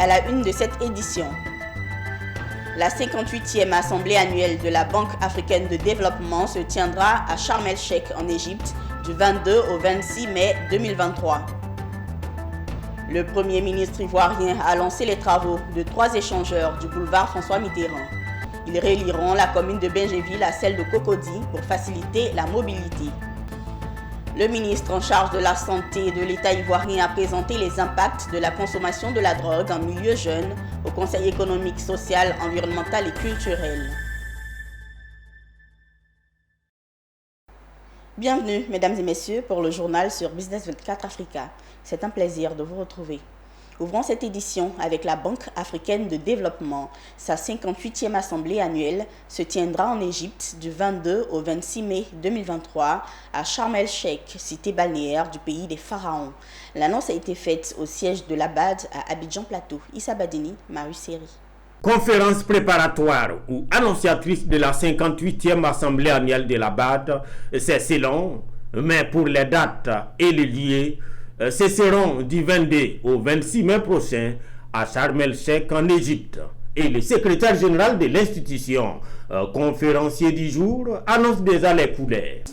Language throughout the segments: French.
à la une de cette édition. La 58e assemblée annuelle de la Banque africaine de développement se tiendra à Sharm el-Sheikh en Égypte du 22 au 26 mai 2023. Le Premier ministre ivoirien a lancé les travaux de 3 échangeurs du boulevard François Mitterrand. Ils relieront la commune de Benjéville à celle de Cocody pour faciliter la mobilité. Le ministre en charge de la santé de l'État ivoirien a présenté les impacts de la consommation de la drogue en milieu jeune au Conseil économique, social, environnemental et culturel. Bienvenue, mesdames et messieurs, pour le journal sur Business 24 Africa. C'est un plaisir de vous retrouver. Ouvrons cette édition avec la Banque africaine de développement. Sa 58e assemblée annuelle se tiendra en Égypte du 22 au 26 mai 2023 à Sharm el-Sheikh, cité balnéaire du pays des pharaons. L'annonce a été faite au siège de l'Abad à Abidjan Plateau. Issa Badini, Marius Seri. Conférence préparatoire ou annonciatrice de la 58e assemblée annuelle de l'Abad, c'est long, mais pour les dates et les lieux, ce seront du 22 au 26 mai prochain à Sharm el-Sheikh en Égypte. Et le secrétaire général de l'institution, conférencier du jour, annonce déjà les couleurs.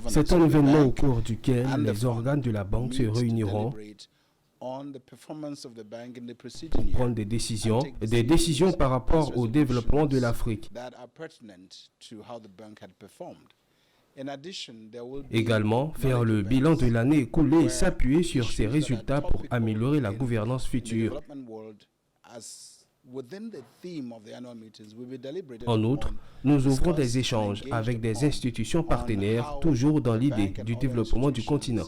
C'est un événement au cours duquel les organes de la banque se réuniront pour prendre des décisions par rapport au développement de l'Afrique. Également, faire le bilan de l'année écoulée et s'appuyer sur ses résultats pour améliorer la gouvernance future. En outre, nous ouvrons des échanges avec des institutions partenaires, toujours dans l'idée du développement du continent.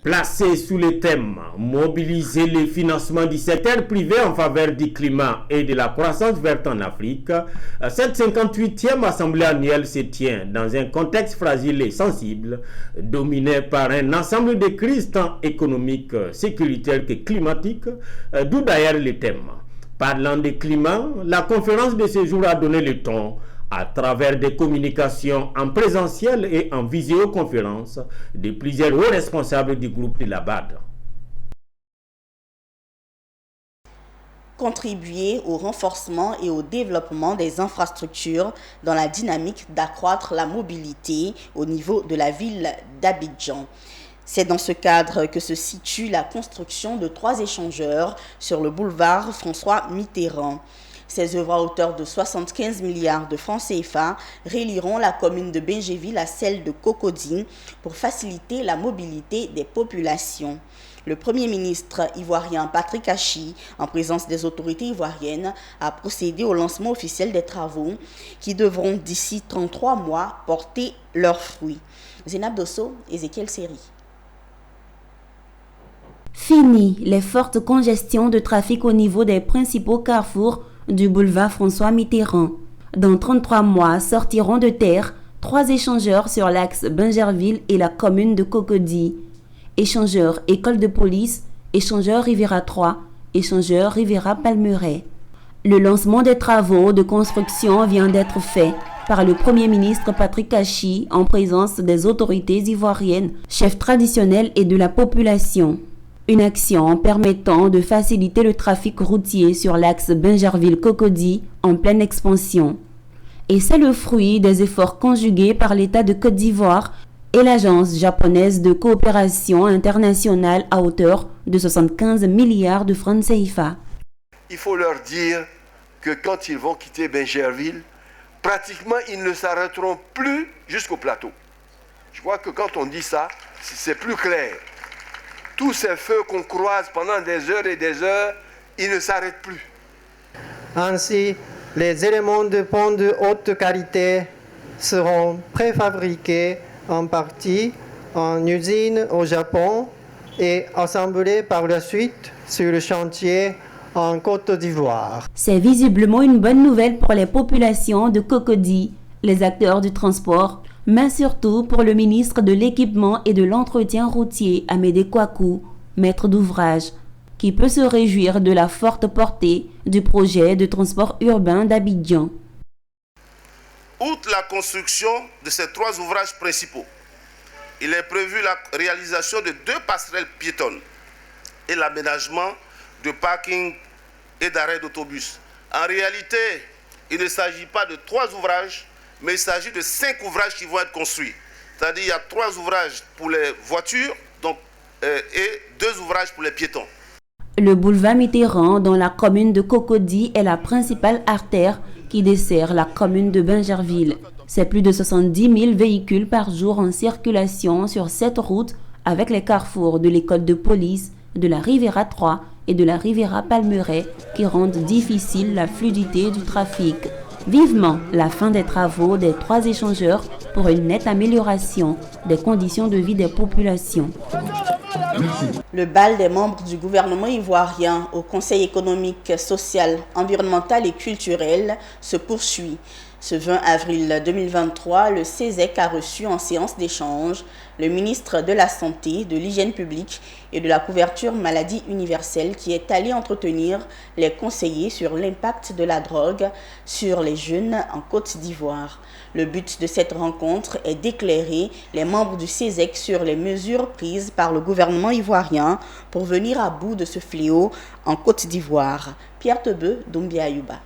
Placé sous le thème « Mobiliser le financement du secteur privé en faveur du climat et de la croissance verte en Afrique », cette 58e assemblée annuelle se tient dans un contexte fragile et sensible, dominé par un ensemble de crises tant économiques, sécuritaires que climatiques, d'où d'ailleurs le thème. Parlant de climat, la conférence de ce jour a donné le ton à travers des communications en présentiel et en visioconférence de plusieurs hauts responsables du groupe de l'Abad. Contribuer au renforcement et au développement des infrastructures dans la dynamique d'accroître la mobilité au niveau de la ville d'Abidjan. C'est dans ce cadre que se situe la construction de 3 échangeurs sur le boulevard François Mitterrand. Ces œuvres à hauteur de 75 milliards de francs CFA relieront la commune de Benjéville à celle de Cocody pour faciliter la mobilité des populations. Le Premier ministre ivoirien Patrick Achi, en présence des autorités ivoiriennes, a procédé au lancement officiel des travaux qui devront d'ici 33 mois porter leurs fruits. Zénab Dosso, Ezekiel Seri. Fini les fortes congestions de trafic au niveau des principaux carrefours du boulevard François Mitterrand. Dans 33 mois, sortiront de terre 3 échangeurs sur l'axe Benjerville et la commune de Cocody. Échangeur École de police, échangeur Riviera 3, échangeur Riviera Palmeraie. Le lancement des travaux de construction vient d'être fait par le Premier ministre Patrick Achi en présence des autorités ivoiriennes, chefs traditionnels et de la population. Une action permettant de faciliter le trafic routier sur l'axe Benjerville-Cocody en pleine expansion. Et c'est le fruit des efforts conjugués par l'État de Côte d'Ivoire et l'Agence japonaise de coopération internationale à hauteur de 75 milliards de francs CFA. Il faut leur dire que quand ils vont quitter Benjerville, pratiquement ils ne s'arrêteront plus jusqu'au plateau. Je crois que quand on dit ça, c'est plus clair. Tous ces feux qu'on croise pendant des heures et des heures, ils ne s'arrêtent plus. Ainsi, les éléments de pont de haute qualité seront préfabriqués en partie en usine au Japon et assemblés par la suite sur le chantier en Côte d'Ivoire. C'est visiblement une bonne nouvelle pour les populations de Cocody, les acteurs du transport, mais surtout pour le ministre de l'Équipement et de l'Entretien routier, Amédée Kouakou, maître d'ouvrage, qui peut se réjouir de la forte portée du projet de transport urbain d'Abidjan. Outre la construction de ces 3 ouvrages principaux, il est prévu la réalisation de 2 passerelles piétonnes et l'aménagement de parkings et d'arrêts d'autobus. En réalité, il ne s'agit pas de 3 ouvrages, mais il s'agit de 5 ouvrages qui vont être construits. C'est-à-dire qu'il y a 3 ouvrages pour les voitures et 2 ouvrages pour les piétons. Le boulevard Mitterrand, dans la commune de Cocody, est la principale artère qui dessert la commune de Bingerville. C'est plus de 70 000 véhicules par jour en circulation sur cette route, avec les carrefours de l'école de police, de la Riviera 3 et de la Riviera Palmeraie qui rendent difficile la fluidité du trafic. Vivement la fin des travaux des 3 échangeurs pour une nette amélioration des conditions de vie des populations. Le bal des membres du gouvernement ivoirien au Conseil économique, social, environnemental et culturel se poursuit. Ce 20 avril 2023, le CESEC a reçu en séance d'échange le ministre de la Santé, de l'Hygiène publique et de la couverture maladie universelle qui est allé entretenir les conseillers sur l'impact de la drogue sur les jeunes en Côte d'Ivoire. Le but de cette rencontre est d'éclairer les membres du CESEC sur les mesures prises par le gouvernement ivoirien pour venir à bout de ce fléau en Côte d'Ivoire. Pierre Tebeu, Doumbia Ayouba.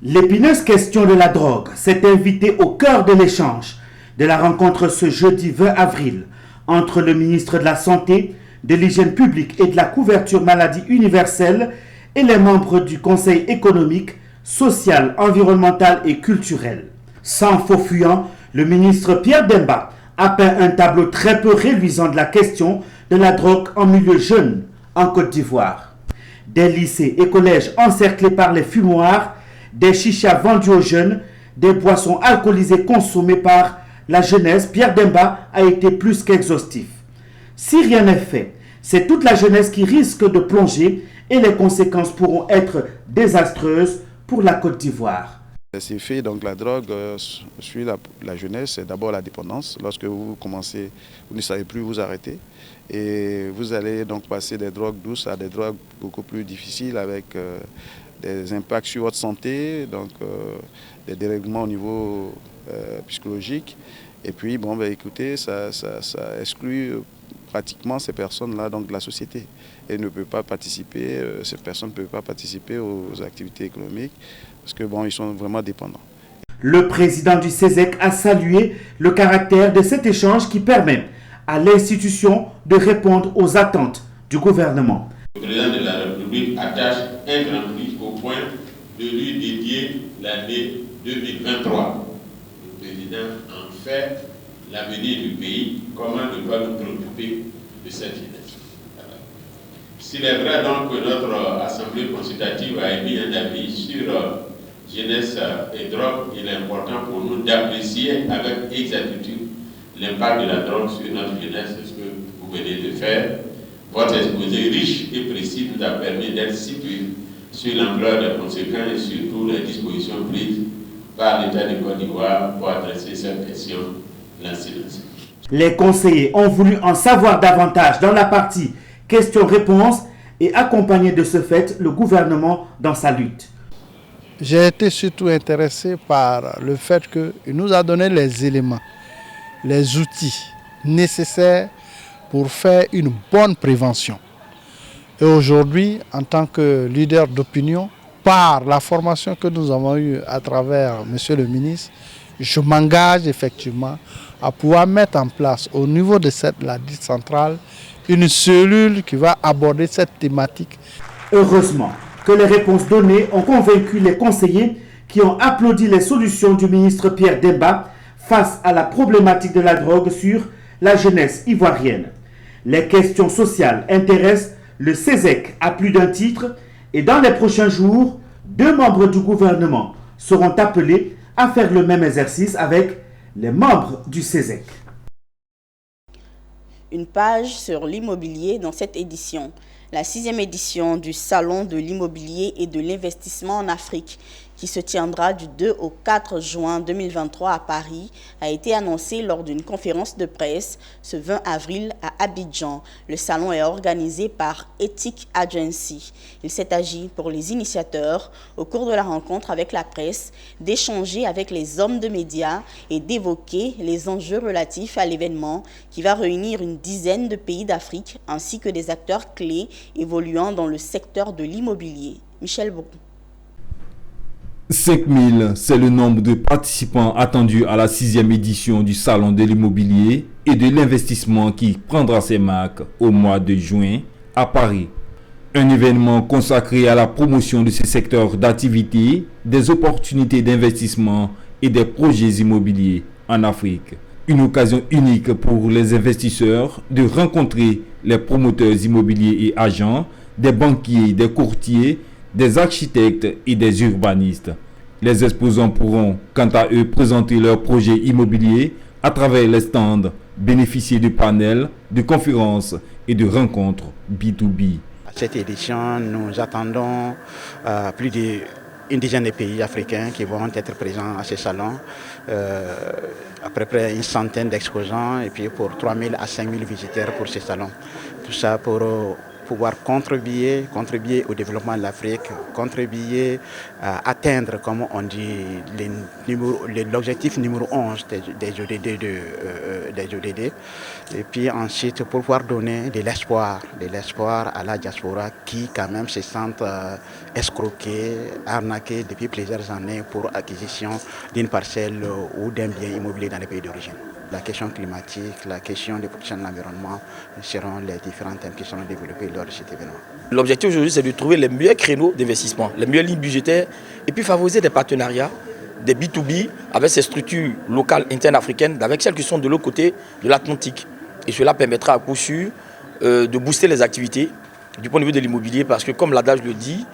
L'épineuse question de la drogue s'est invitée au cœur de l'échange de la rencontre ce jeudi 20 avril entre le ministre de la Santé, de l'Hygiène publique et de la couverture maladie universelle et les membres du Conseil économique, social, environnemental et culturel. Sans faux fuyant, le ministre Pierre Demba a peint un tableau très peu réluisant de la question de la drogue en milieu jeune en Côte d'Ivoire. Des lycées et collèges encerclés par les fumoirs, des chichas vendus aux jeunes, des boissons alcoolisées consommées par la jeunesse, Pierre Demba a été plus qu'exhaustif. Si rien n'est fait, c'est toute la jeunesse qui risque de plonger et les conséquences pourront être désastreuses pour la Côte d'Ivoire. Ces faits, donc la drogue suit la jeunesse, c'est d'abord la dépendance. Lorsque vous commencez, vous ne savez plus vous arrêter. Et vous allez donc passer des drogues douces à des drogues beaucoup plus difficiles avec des impacts sur votre santé, donc des dérèglements au niveau psychologique. Et puis, bon, ben, écoutez, ça exclut pratiquement ces personnes-là donc de la société. Et ne peut pas participer, ces personnes ne peuvent pas participer aux activités économiques parce que bon, ils sont vraiment dépendants. Le président du CESEC a salué le caractère de cet échange qui permet à l'institution de répondre aux attentes du gouvernement. Le président de la République attache un grand prix au point de lui dédier l'année 2023. Le président en fait l'avenir du pays, comment ne pas nous préoccuper de cette jeunesse. S'il est vrai donc que notre Assemblée consultative a émis un avis sur jeunesse et drogue, il est important pour nous d'apprécier avec exactitude l'impact de la drogue sur notre jeunesse, c'est ce que vous venez de faire. Votre exposé riche et précis nous a permis d'être situés sur l'ampleur des conséquences et surtout les dispositions prises par l'État de Côte d'Ivoire pour adresser cette question l'incidence. Les conseillers ont voulu en savoir davantage dans la partie questions-réponses et accompagner de ce fait le gouvernement dans sa lutte. J'ai été surtout intéressé par le fait qu'il nous a donné les éléments, les outils nécessaires pour faire une bonne prévention. Et aujourd'hui, en tant que leader d'opinion, par la formation que nous avons eue à travers Monsieur le ministre, je m'engage effectivement à pouvoir mettre en place au niveau de la dite centrale une cellule qui va aborder cette thématique. Heureusement que les réponses données ont convaincu les conseillers qui ont applaudi les solutions du ministre Pierre Demba face à la problématique de la drogue sur la jeunesse ivoirienne. Les questions sociales intéressent le CESEC à plus d'un titre et dans les prochains jours, 2 membres du gouvernement seront appelés à faire le même exercice avec les membres du CESEC. Une page sur l'immobilier dans cette édition. La 6e édition du Salon de l'immobilier et de l'investissement en Afrique, qui se tiendra du 2 au 4 juin 2023 à Paris, a été annoncé lors d'une conférence de presse ce 20 avril à Abidjan. Le salon est organisé par Ethic Agency. Il s'est agi pour les initiateurs, au cours de la rencontre avec la presse, d'échanger avec les hommes de médias et d'évoquer les enjeux relatifs à l'événement qui va réunir une dizaine de pays d'Afrique ainsi que des acteurs clés évoluant dans le secteur de l'immobilier. Michel Brou. 5000, c'est le nombre de participants attendus à la 6e édition du Salon de l'immobilier et de l'investissement qui prendra ses marques au mois de juin à Paris. Un événement consacré à la promotion de ce secteur d'activité, des opportunités d'investissement et des projets immobiliers en Afrique. Une occasion unique pour les investisseurs de rencontrer les promoteurs immobiliers et agents, des banquiers, des courtiers, des architectes et des urbanistes. Les exposants pourront, quant à eux, présenter leurs projets immobiliers à travers les stands, bénéficier de panels, de conférences et de rencontres B2B. À cette édition, nous attendons plus d'une dizaine de pays africains qui vont être présents à ce salon, à peu près une centaine d'exposants et puis pour 3 000 à 5 000 visiteurs pour ce salon. Tout ça pour pouvoir contribuer au développement de l'Afrique, contribuer à atteindre, comme on dit, l'objectif numéro 11 des ODD. Et puis ensuite, pour pouvoir donner de l'espoir à la diaspora qui, quand même, se sentent escroqués, arnaqués depuis plusieurs années pour acquisition d'une parcelle ou d'un bien immobilier dans les pays d'origine. La question climatique, la question de protection de l'environnement seront les différents thèmes qui seront développés lors de cet événement. L'objectif aujourd'hui, c'est de trouver les meilleurs créneaux d'investissement, les meilleures lignes budgétaires et puis favoriser des partenariats, des B2B avec ces structures locales internes africaines, avec celles qui sont de l'autre côté de l'Atlantique. Et cela permettra à coup sûr de booster les activités du point de vue de l'immobilier parce que comme l'adage le dit,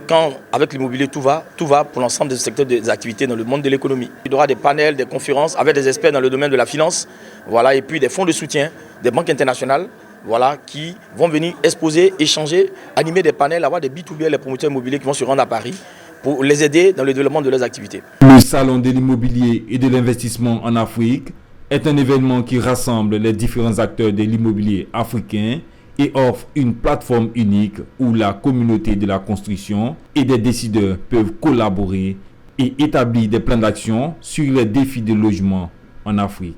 quand avec l'immobilier tout va pour l'ensemble des secteurs des activités dans le monde de l'économie. Il y aura des panels, des conférences avec des experts dans le domaine de la finance, voilà, et puis des fonds de soutien, des banques internationales, voilà, qui vont venir exposer, échanger, animer des panels, avoir des B2B, les promoteurs immobiliers qui vont se rendre à Paris pour les aider dans le développement de leurs activités. Le Salon de l'immobilier et de l'investissement en Afrique est un événement qui rassemble les différents acteurs de l'immobilier africain et offre une plateforme unique où la communauté de la construction et des décideurs peuvent collaborer et établir des plans d'action sur les défis de logement en Afrique.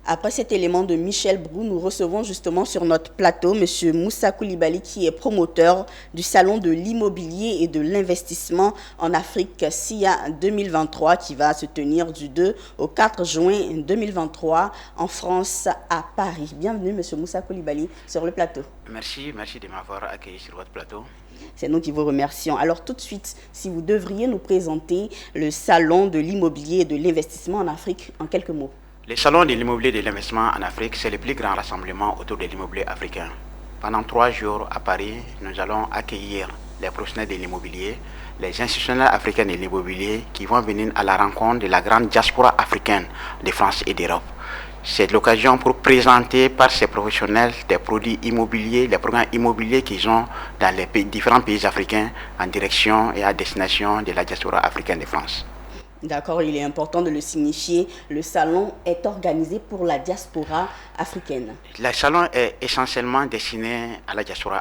Après cet élément de Michel Brou, nous recevons justement sur notre plateau M. Moussa Koulibaly qui est promoteur du Salon de l'immobilier et de l'investissement en Afrique SIA 2023 qui va se tenir du 2 au 4 juin 2023 en France à Paris. Bienvenue M. Moussa Koulibaly sur le plateau. Merci de m'avoir accueilli sur votre plateau. C'est nous qui vous remercions. Alors tout de suite, si vous devriez nous présenter le Salon de l'immobilier et de l'investissement en Afrique en quelques mots. Le Salon de l'immobilier et de l'investissement en Afrique, c'est le plus grand rassemblement autour de l'immobilier africain. Pendant 3 jours à Paris, nous allons accueillir les professionnels de l'immobilier, les institutionnels africains de l'immobilier qui vont venir à la rencontre de la grande diaspora africaine de France et d'Europe. C'est l'occasion pour présenter par ces professionnels des produits immobiliers, les programmes immobiliers qu'ils ont dans les différents pays africains en direction et à destination de la diaspora africaine de France. D'accord, il est important de le signifier. Le salon est organisé pour la diaspora africaine. Le salon est essentiellement destiné à la diaspora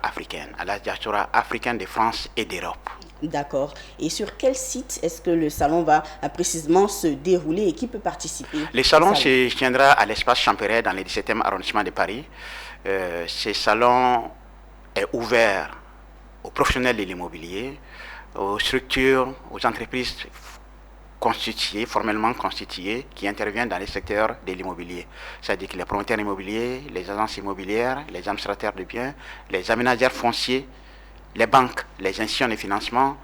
africaine de France et d'Europe. D'accord. Et sur quel site est-ce que le salon va précisément se dérouler et qui peut participer? Le salon se tiendra à l'espace Champéret dans le 17e arrondissement de Paris. Ce salon est ouvert aux professionnels de l'immobilier, aux structures, aux entreprises formellement constitués qui interviennent dans les secteurs de l'immobilier. C'est-à-dire que les promoteurs immobiliers, les agences immobilières, les administrateurs de biens, les aménageurs fonciers, les banques, les institutions de financement,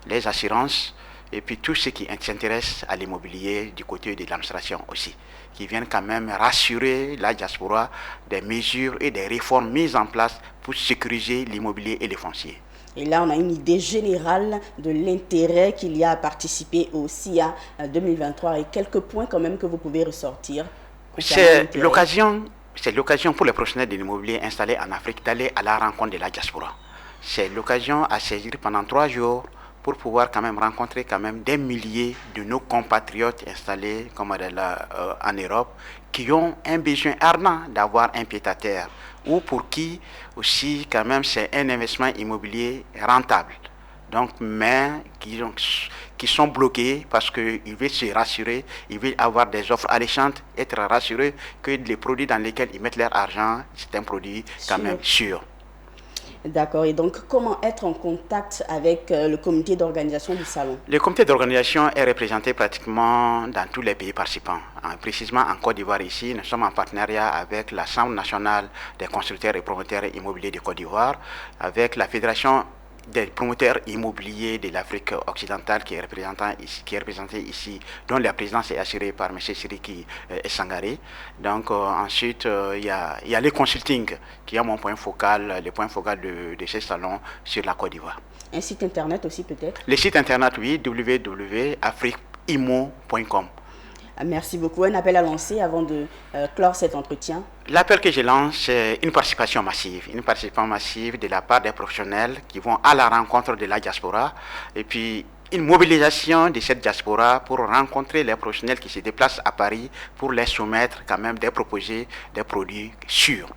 les assurances, et puis tous ceux qui s'intéressent à l'immobilier du côté de l'administration aussi, qui viennent quand même rassurer la diaspora des mesures et des réformes mises en place pour sécuriser l'immobilier et les fonciers. Et là, on a une idée générale de l'intérêt qu'il y a à participer au SIA 2023 et quelques points quand même que vous pouvez ressortir. C'est l'occasion pour les professionnels de l'immobilier installés en Afrique d'aller à la rencontre de la diaspora. C'est l'occasion à saisir pendant 3 jours pour pouvoir quand même rencontrer quand même des milliers de nos compatriotes installés comme en Europe qui ont un besoin ardent d'avoir un pied-à-terre ou pour qui aussi quand même c'est un investissement immobilier rentable. Donc, mais qui sont bloqués parce qu'ils veulent se rassurer, ils veulent avoir des offres alléchantes, être rassurés que les produits dans lesquels ils mettent leur argent, c'est un produit quand même sûr. D'accord. Et donc, comment être en contact avec le comité d'organisation du salon? Le comité d'organisation est représenté pratiquement dans tous les pays participants. Précisément en Côte d'Ivoire ici, nous sommes en partenariat avec la Chambre nationale des constructeurs et promoteurs immobiliers de Côte d'Ivoire, avec la Fédération des promoteurs immobiliers de l'Afrique occidentale qui est représenté ici, dont la présidence est assurée par M. Siriki Sangaré. Donc ensuite, il y a le consulting qui est mon point focal, le point focal de ce salon sur la Côte d'Ivoire. Un site internet aussi peut-être? Le site internet, oui, www.afriqueimo.com. Merci beaucoup. Un appel à lancer avant de clore cet entretien? L'appel que je lance, c'est une participation massive de la part des professionnels qui vont à la rencontre de la diaspora et puis une mobilisation de cette diaspora pour rencontrer les professionnels qui se déplacent à Paris pour les soumettre quand même des produits sûrs.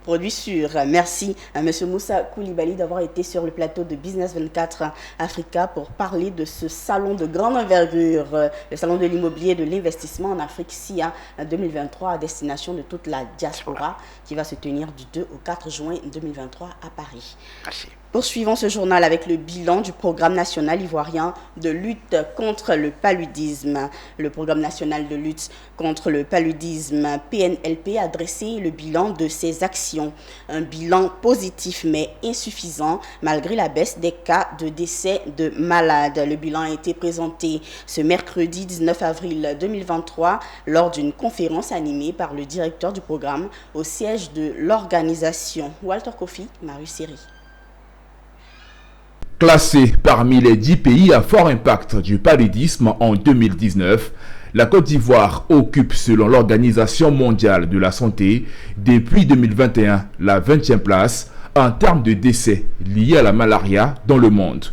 Produits sûrs. Merci à M. Moussa Koulibaly d'avoir été sur le plateau de Business 24 Africa pour parler de ce salon de grande envergure, le salon de l'immobilier et de l'investissement en Afrique SIA 2023 à destination de toute la diaspora qui va se tenir du 2 au 4 juin 2023 à Paris. Merci. Poursuivons ce journal avec le bilan du programme national ivoirien de lutte contre le paludisme. Le programme national de lutte contre le paludisme PNLP a dressé le bilan de ses actions. Un bilan positif mais insuffisant malgré la baisse des cas de décès de malades. Le bilan a été présenté ce mercredi 19 avril 2023 lors d'une conférence animée par le directeur du programme au siège de l'organisation. Walter Kofi, Marius Seri. Classée parmi les 10 pays à fort impact du paludisme en 2019, la Côte d'Ivoire occupe, selon l'Organisation mondiale de la santé, depuis 2021, la 20e place en termes de décès liés à la malaria dans le monde.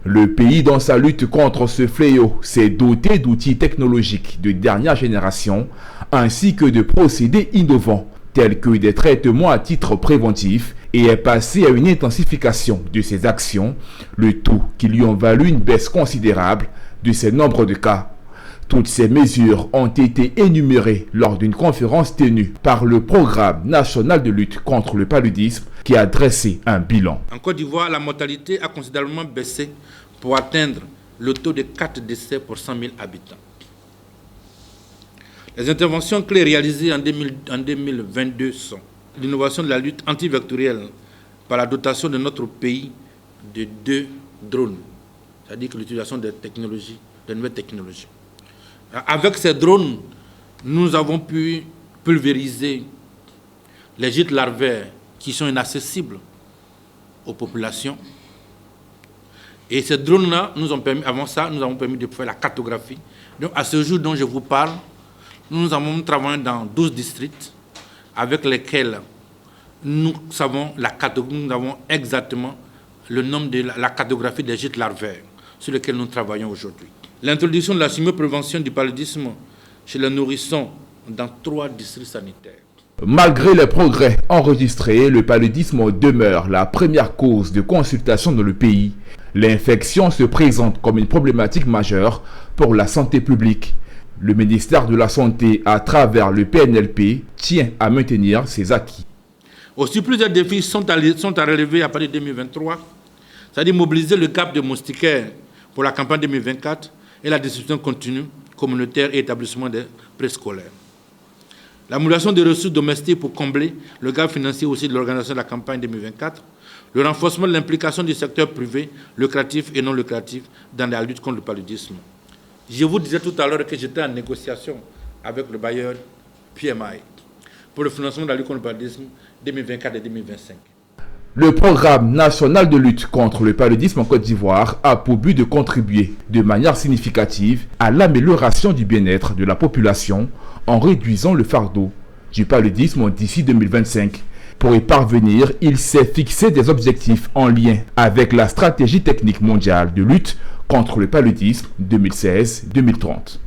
Le pays, dans sa lutte contre ce fléau, s'est doté d'outils technologiques de dernière génération ainsi que de procédés innovants tels que des traitements à titre préventif et est passé à une intensification de ses actions, le tout qui lui ont valu une baisse considérable de ses nombres de cas. Toutes ces mesures ont été énumérées lors d'une conférence tenue par le Programme national de lutte contre le paludisme qui a dressé un bilan. En Côte d'Ivoire, la mortalité a considérablement baissé pour atteindre le taux de 4 décès pour 100 000 habitants. Les interventions clés réalisées en 2022 sont l'innovation de la lutte antivectorielle par la dotation de notre pays de 2 drones, c'est-à-dire que l'utilisation de nouvelles technologies. Avec ces drones, nous avons pu pulvériser les gîtes larvaires qui sont inaccessibles aux populations. Et ces drones-là nous ont permis, avant ça, nous avons permis de faire la cartographie. Donc, à ce jour dont je vous parle, nous avons travaillé dans 12 districts avec lesquels nous avons exactement le nombre de la cartographie des gîtes larvaires sur lesquels nous travaillons aujourd'hui. L'introduction de la chimioprévention du paludisme chez les nourrissons dans 3 districts sanitaires. Malgré les progrès enregistrés, le paludisme demeure la première cause de consultation dans le pays. L'infection se présente comme une problématique majeure pour la santé publique. Le ministère de la Santé, à travers le PNLP, tient à maintenir ses acquis. Aussi, plusieurs défis sont à relever à partir de 2023, c'est-à-dire mobiliser le cap de moustiquaires pour la campagne 2024 et la distribution continue, communautaire et établissement des préscolaires. La mobilisation des ressources domestiques pour combler le gap financier aussi de l'organisation de la campagne 2024, le renforcement de l'implication du secteur privé, lucratif et non lucratif, dans la lutte contre le paludisme. Je vous disais tout à l'heure que j'étais en négociation avec le bailleur PMI pour le financement de la lutte contre le paludisme 2024 et 2025. Le programme national de lutte contre le paludisme en Côte d'Ivoire a pour but de contribuer de manière significative à l'amélioration du bien-être de la population en réduisant le fardeau du paludisme d'ici 2025. Pour y parvenir, il s'est fixé des objectifs en lien avec la stratégie technique mondiale de lutte contre le paludisme 2016-2030.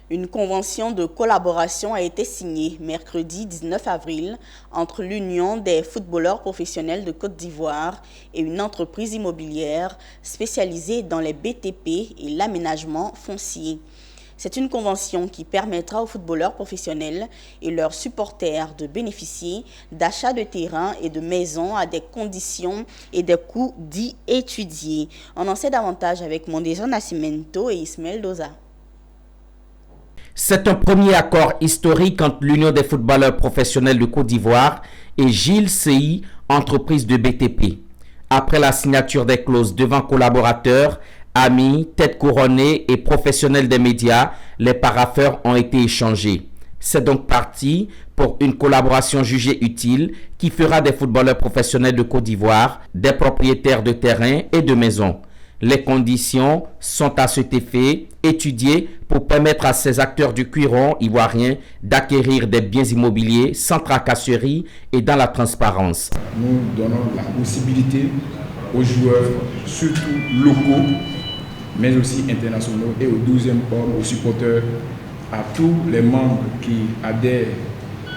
Une convention de collaboration a été signée mercredi 19 avril entre l'Union des footballeurs professionnels de Côte d'Ivoire et une entreprise immobilière spécialisée dans les BTP et l'aménagement foncier. C'est une convention qui permettra aux footballeurs professionnels et leurs supporters de bénéficier d'achats de terrains et de maisons à des conditions et des coûts dits étudiés. On en sait davantage avec Mondezo Nascimento et Ismaël Doza. C'est un premier accord historique entre l'Union des footballeurs professionnels de Côte d'Ivoire et Gilles CI, entreprise de BTP. Après la signature des clauses devant collaborateurs, amis, têtes couronnées et professionnels des médias, les parapheurs ont été échangés. C'est donc parti pour une collaboration jugée utile qui fera des footballeurs professionnels de Côte d'Ivoire des propriétaires de terrains et de maisons. Les conditions sont à cet effet étudiées pour permettre à ces acteurs du cuiron ivoirien d'acquérir des biens immobiliers sans tracasserie et dans la transparence. Nous donnons la possibilité aux joueurs, surtout locaux, mais aussi internationaux, et aux 12e hommes, aux supporters, à tous les membres qui adhèrent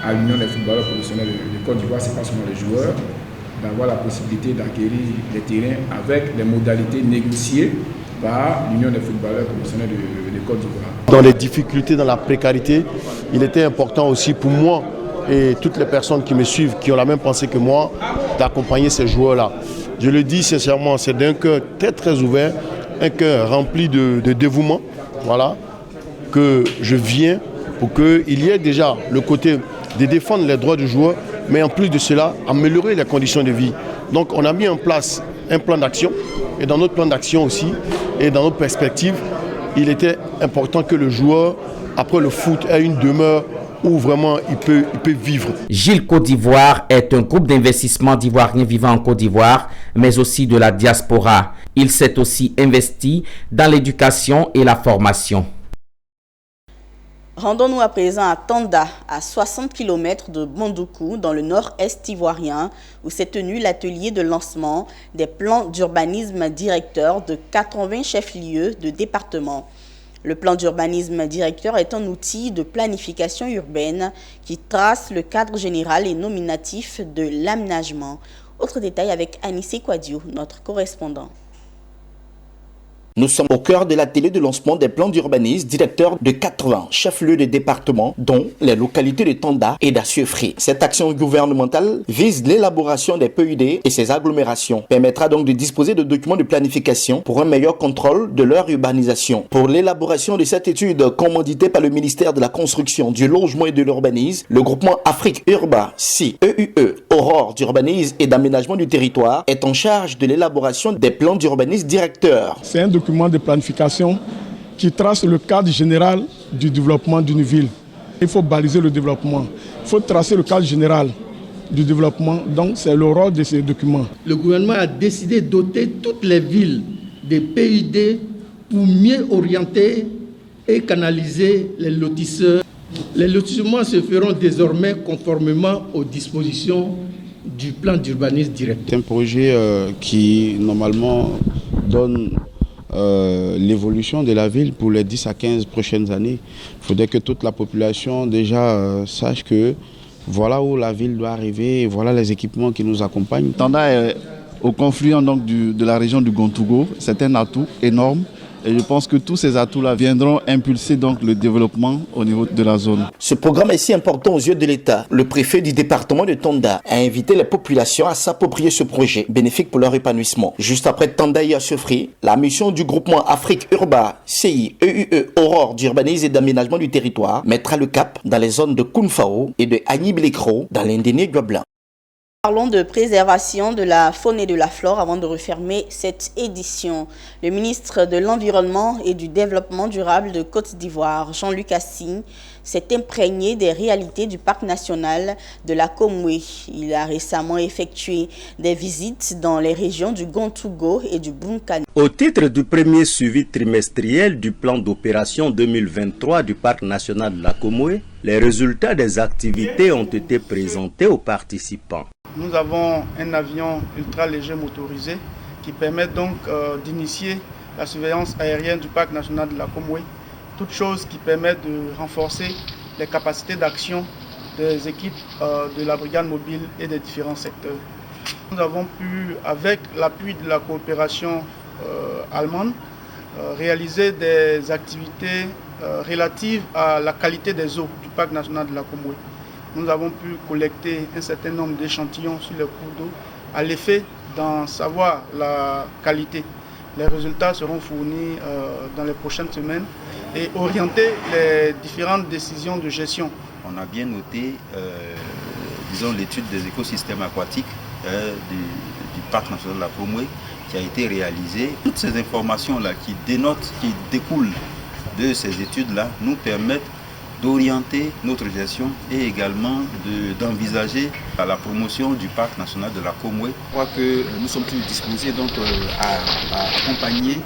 à l'Union des footballeurs professionnels de Côte d'Ivoire, ce n'est pas seulement les joueurs, d'avoir la possibilité d'acquérir des terrains avec des modalités négociées par l'Union des footballeurs professionnels de Côte d'Ivoire. Dans les difficultés, dans la précarité, il était important aussi pour moi et toutes les personnes qui me suivent, qui ont la même pensée que moi, d'accompagner ces joueurs-là. Je le dis sincèrement, c'est d'un cœur très très ouvert, un cœur rempli de dévouement, voilà, que je viens pour qu'il y ait déjà le côté de défendre les droits du joueur, mais en plus de cela, améliorer les conditions de vie. Donc on a mis en place un plan d'action, et dans notre plan d'action aussi, et dans notre perspective, il était important que le joueur, après le foot, ait une demeure où vraiment il peut vivre. Gilles Côte d'Ivoire est un groupe d'investissement d'Ivoiriens vivant en Côte d'Ivoire, mais aussi de la diaspora. Il s'est aussi investi dans l'éducation et la formation. Rendons-nous à présent à Tanda, à 60 km de Bondoukou, dans le nord-est ivoirien, où s'est tenu l'atelier de lancement des plans d'urbanisme directeur de 80 chefs-lieux de département. Le plan d'urbanisme directeur est un outil de planification urbaine qui trace le cadre général et nominatif de l'aménagement. Autre détail avec Anissé Kouadio, notre correspondant. Nous sommes au cœur de l'atelier de lancement des plans d'urbanisme directeurs de 80 chefs-lieux de département, dont les localités de Tanda et d'Assieux-Fri. Cette action gouvernementale vise l'élaboration des PUD et ses agglomérations, permettra donc de disposer de documents de planification pour un meilleur contrôle de leur urbanisation. Pour l'élaboration de cette étude commanditée par le ministère de la Construction, du Logement et de l'Urbanisme, le groupement Afrique Urba, SI, EUE, Aurore d'urbanisme et d'aménagement du territoire est en charge de l'élaboration des plans d'urbanisme directeurs. C'est un document de planification qui trace le cadre général du développement d'une ville. Il faut baliser le développement, il faut tracer le cadre général du développement, donc c'est le rôle de ces documents. Le gouvernement a décidé de doter toutes les villes des PUD pour mieux orienter et canaliser les lotisseurs. Les lotissements se feront désormais conformément aux dispositions du plan d'urbanisme direct. C'est un projet qui normalement donne l'évolution de la ville pour les 10 à 15 prochaines années. Il faudrait que toute la population déjà sache que voilà où la ville doit arriver et voilà les équipements qui nous accompagnent. Tanda est au confluent donc de la région du Gontougo. C'est un atout énorme. Et je pense que tous ces atouts-là viendront impulser donc le développement au niveau de la zone. Ce programme est si important aux yeux de l'État. Le préfet du département de Tanda a invité les populations à s'approprier ce projet, bénéfique pour leur épanouissement. Juste après Tanda et Assieux-Fri, la mission du groupement Afrique Urba, CI, EUE, Aurore d'urbanisme et d'aménagement du territoire mettra le cap dans les zones de Kounfao et de Agnibilekro dans l'Indéné-Guablan. Parlons de préservation de la faune et de la flore avant de refermer cette édition. Le ministre de l'Environnement et du Développement durable de Côte d'Ivoire, Jean-Luc Assing, s'est imprégné des réalités du parc national de la Komwe. Il a récemment effectué des visites dans les régions du Gontougo et du Bunkani. Au titre du premier suivi trimestriel du plan d'opération 2023 du parc national de la Komwe, les résultats des activités ont été présentés aux participants. Nous avons un avion ultra léger motorisé qui permet donc d'initier la surveillance aérienne du parc national de la Komwe, toute chose qui permet de renforcer les capacités d'action des équipes de la brigade mobile et des différents secteurs. Nous avons pu, avec l'appui de la coopération allemande, réaliser des activités relatives à la qualité des eaux du parc national de la Komwe. Nous avons pu collecter un certain nombre d'échantillons sur les cours d'eau à l'effet d'en savoir la qualité. Les résultats seront fournis dans les prochaines semaines et orienter les différentes décisions de gestion. On a bien noté disons, l'étude des écosystèmes aquatiques du parc national de la Komwe qui a été réalisée. Toutes ces informations-là qui découlent de ces études-là nous permettent d'orienter notre gestion et également d'envisager la promotion du parc national de la Komwe. Je crois que nous sommes tous disposés donc, à accompagner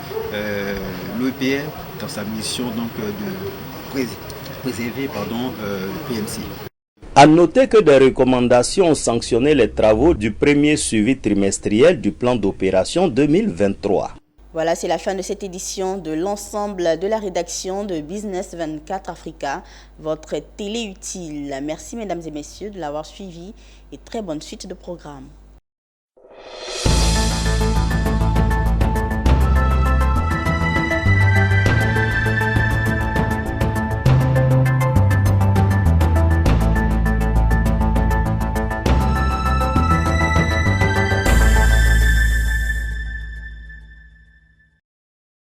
l'OEPR dans sa mission donc, de préserver le PMC. À noter que des recommandations ont sanctionné les travaux du premier suivi trimestriel du plan d'opération 2023. Voilà, c'est la fin de cette édition de l'ensemble de la rédaction de Business 24 Africa, votre télé utile. Merci mesdames et messieurs de l'avoir suivi et très bonne suite de programme.